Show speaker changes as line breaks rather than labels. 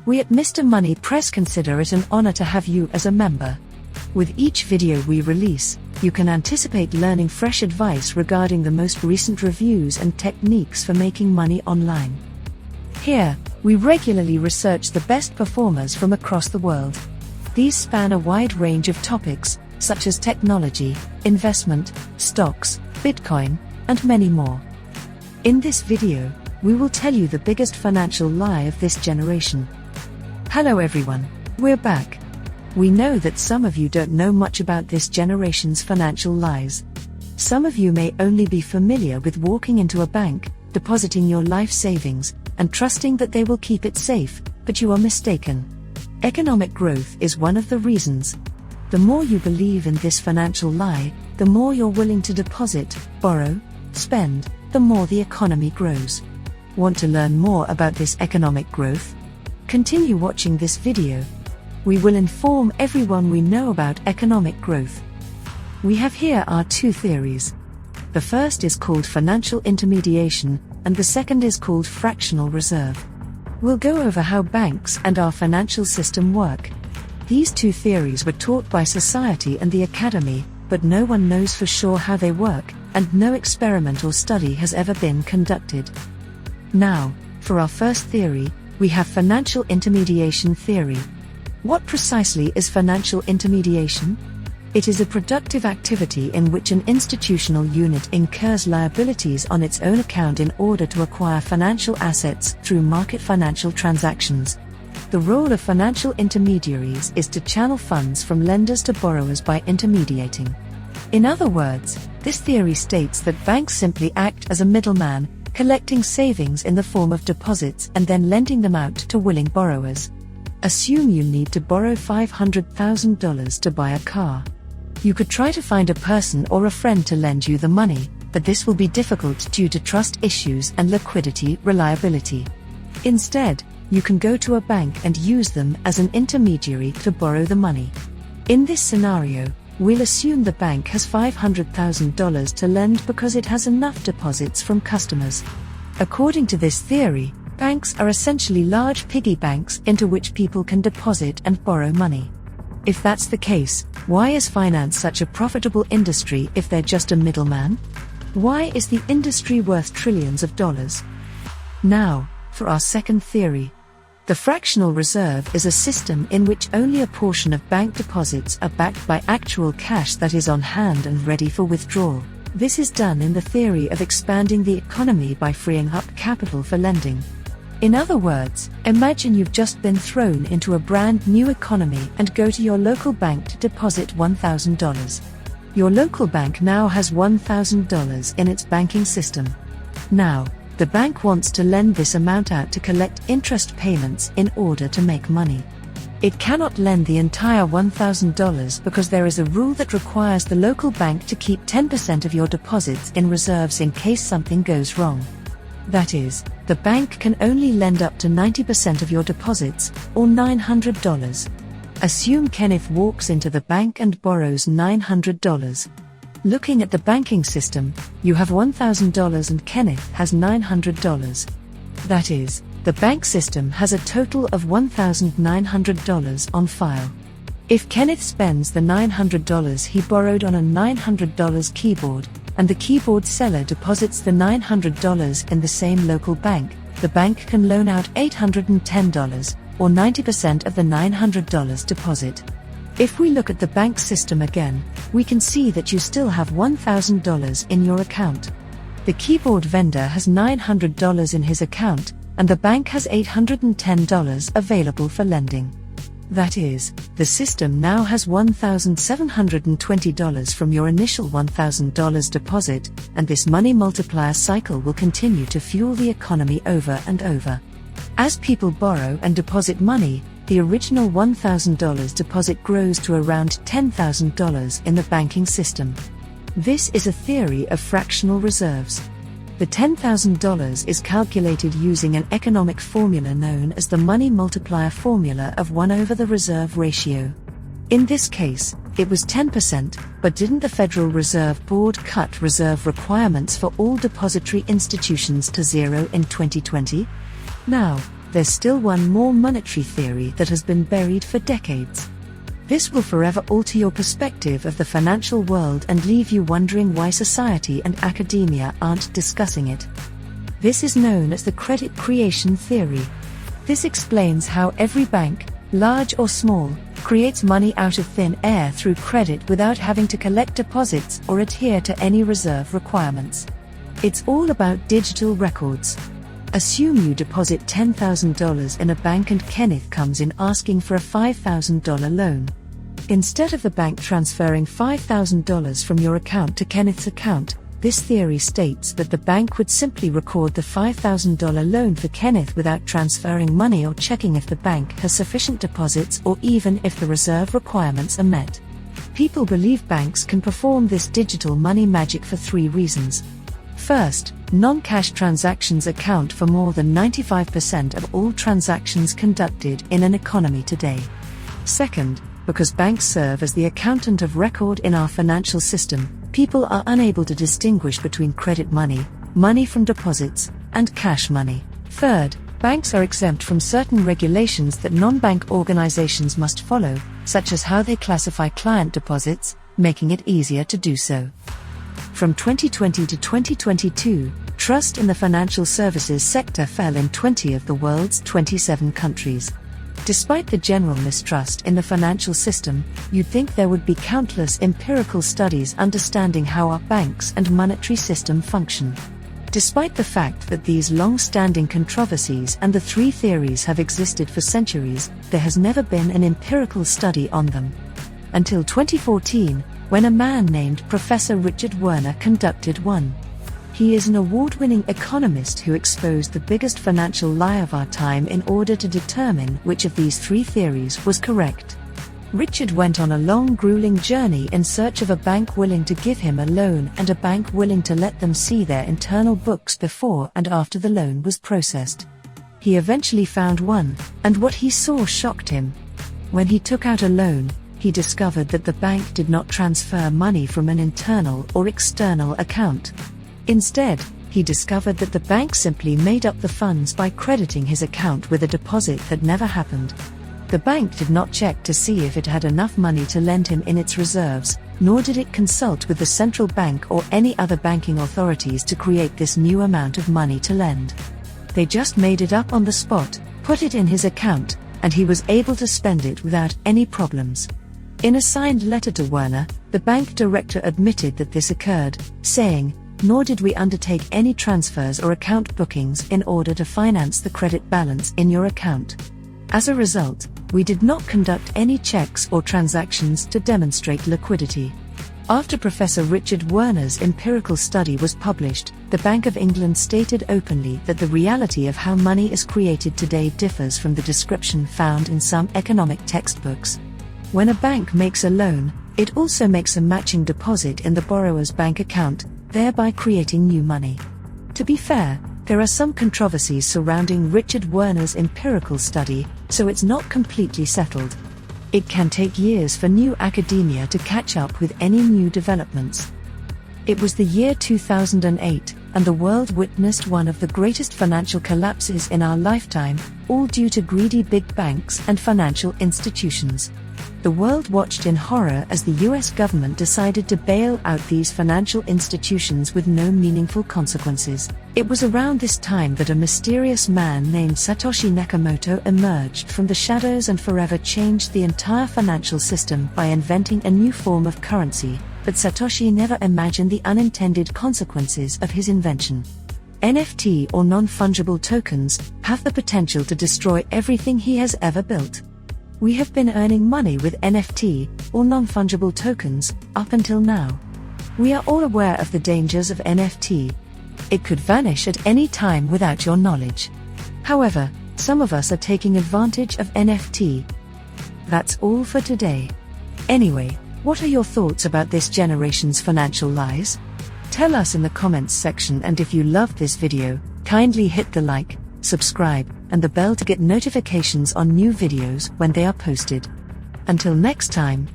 We at Mr. Money Press consider it an honor to have you as a member. With each video we release, you can anticipate learning fresh advice regarding the most recent reviews and techniques for making money online. Here, we regularly research the best performers from across the world. These span a wide range of topics, such as technology, investment, stocks, Bitcoin, and many more. In this video, we will tell you the biggest financial lie of this generation. Hello everyone, we're back. We know that some of you don't know much about this generation's financial lies. Some of you may only be familiar with walking into a bank, depositing your life savings, and trusting that they will keep it safe, but you are mistaken. Economic growth is one of the reasons. The more you believe in this financial lie, the more you're willing to deposit, borrow, spend, the more the economy grows. Want to learn more about this economic growth? Continue watching this video. We will inform everyone we know about economic growth. We have here our two theories. The first is called financial intermediation, and the second is called fractional reserve. We'll go over how banks and our financial system work. These two theories were taught by society and the academy, but no one knows for sure how they work, and no experiment or study has ever been conducted. Now, for our first theory, we have financial intermediation theory. What precisely is financial intermediation? It is a productive activity in which an institutional unit incurs liabilities on its own account in order to acquire financial assets through market financial transactions. The role of financial intermediaries is to channel funds from lenders to borrowers by intermediating. In other words, this theory states that banks simply act as a middleman, collecting savings in the form of deposits and then lending them out to willing borrowers. Assume you need to borrow $500,000 to buy a car. You could try to find a person or a friend to lend you the money, but this will be difficult due to trust issues and liquidity reliability. Instead, you can go to a bank and use them as an intermediary to borrow the money. In this scenario, we'll assume the bank has $500,000 to lend because it has enough deposits from customers. According to this theory, banks are essentially large piggy banks into which people can deposit and borrow money. If that's the case, why is finance such a profitable industry if they're just a middleman? Why is the industry worth trillions of dollars? Now, for our second theory. The fractional reserve is a system in which only a portion of bank deposits are backed by actual cash that is on hand and ready for withdrawal. This is done in the theory of expanding the economy by freeing up capital for lending. In other words, imagine you've just been thrown into a brand new economy and go to your local bank to deposit $1,000. Your local bank now has $1,000 in its banking system. Now, the bank wants to lend this amount out to collect interest payments in order to make money. It cannot lend the entire $1,000 because there is a rule that requires the local bank to keep 10% of your deposits in reserves in case something goes wrong. That is, the bank can only lend up to 90% of your deposits, or $900. Assume Kenneth walks into the bank and borrows $900. Looking at the banking system, you have $1,000 and Kenneth has $900. That is, the bank system has a total of $1,900 on file. If Kenneth spends the $900 he borrowed on a $900 keyboard, and the keyboard seller deposits the $900 in the same local bank, the bank can loan out $810, or 90% of the $900 deposit. If we look at the bank system again, we can see that you still have $1,000 in your account. The keyboard vendor has $900 in his account, and the bank has $810 available for lending. That is, the system now has $1,720 from your initial $1,000 deposit, and this money multiplier cycle will continue to fuel the economy over and over. As people borrow and deposit money, the original $1,000 deposit grows to around $10,000 in the banking system. This is a theory of fractional reserves. The $10,000 is calculated using an economic formula known as the money multiplier formula of 1 over the reserve ratio. In this case, it was 10%, but didn't the Federal Reserve Board cut reserve requirements for all depository institutions to zero in 2020? Now, there's still one more monetary theory that has been buried for decades. This will forever alter your perspective of the financial world and leave you wondering why society and academia aren't discussing it. This is known as the credit creation theory. This explains how every bank, large or small, creates money out of thin air through credit without having to collect deposits or adhere to any reserve requirements. It's all about digital records. Assume you deposit $10,000 in a bank and Kenneth comes in asking for a $5,000 loan. Instead of the bank transferring $5,000 from your account to Kenneth's account, this theory states that the bank would simply record the $5,000 loan for Kenneth without transferring money or checking if the bank has sufficient deposits or even if the reserve requirements are met. People believe banks can perform this digital money magic for 3 reasons. First, non-cash transactions account for more than 95% of all transactions conducted in an economy today. Second, because banks serve as the accountant of record in our financial system, people are unable to distinguish between credit money, money from deposits, and cash money. Third, banks are exempt from certain regulations that non-bank organizations must follow, such as how they classify client deposits, making it easier to do so. From 2020 to 2022, trust in the financial services sector fell in 20 of the world's 27 countries. Despite the general mistrust in the financial system, you'd think there would be countless empirical studies understanding how our banks and monetary system function. Despite the fact that these long-standing controversies and the 3 theories have existed for centuries, there has never been an empirical study on them. Until 2014, when a man named Professor Richard Werner conducted one. He is an award-winning economist who exposed the biggest financial lie of our time in order to determine which of these 3 theories was correct. Richard went on a long, grueling journey in search of a bank willing to give him a loan and a bank willing to let them see their internal books before and after the loan was processed. He eventually found one, and what he saw shocked him. When he took out a loan, he discovered that the bank did not transfer money from an internal or external account. Instead, he discovered that the bank simply made up the funds by crediting his account with a deposit that never happened. The bank did not check to see if it had enough money to lend him in its reserves, nor did it consult with the central bank or any other banking authorities to create this new amount of money to lend. They just made it up on the spot, put it in his account, and he was able to spend it without any problems. In a signed letter to Werner, the bank director admitted that this occurred, saying, "Nor did we undertake any transfers or account bookings in order to finance the credit balance in your account. As a result, we did not conduct any checks or transactions to demonstrate liquidity." After Professor Richard Werner's empirical study was published, the Bank of England stated openly that the reality of how money is created today differs from the description found in some economic textbooks. When a bank makes a loan, it also makes a matching deposit in the borrower's bank account, thereby creating new money. To be fair, there are some controversies surrounding Richard Werner's empirical study, so it's not completely settled. It can take years for new academia to catch up with any new developments. It was the year 2008, and the world witnessed one of the greatest financial collapses in our lifetime, all due to greedy big banks and financial institutions. The world watched in horror as the US government decided to bail out these financial institutions with no meaningful consequences. It was around this time that a mysterious man named Satoshi Nakamoto emerged from the shadows and forever changed the entire financial system by inventing a new form of currency, but Satoshi never imagined the unintended consequences of his invention. NFT or non-fungible tokens have the potential to destroy everything he has ever built. We have been earning money with NFT, or non-fungible tokens, up until now. We are all aware of the dangers of NFT. It could vanish at any time without your knowledge. However, some of us are taking advantage of NFT. That's all for today. Anyway, what are your thoughts about this generation's financial lies? Tell us in the comments section, and if you loved this video, kindly hit the like, subscribe, and the bell to get notifications on new videos when they are posted. Until next time,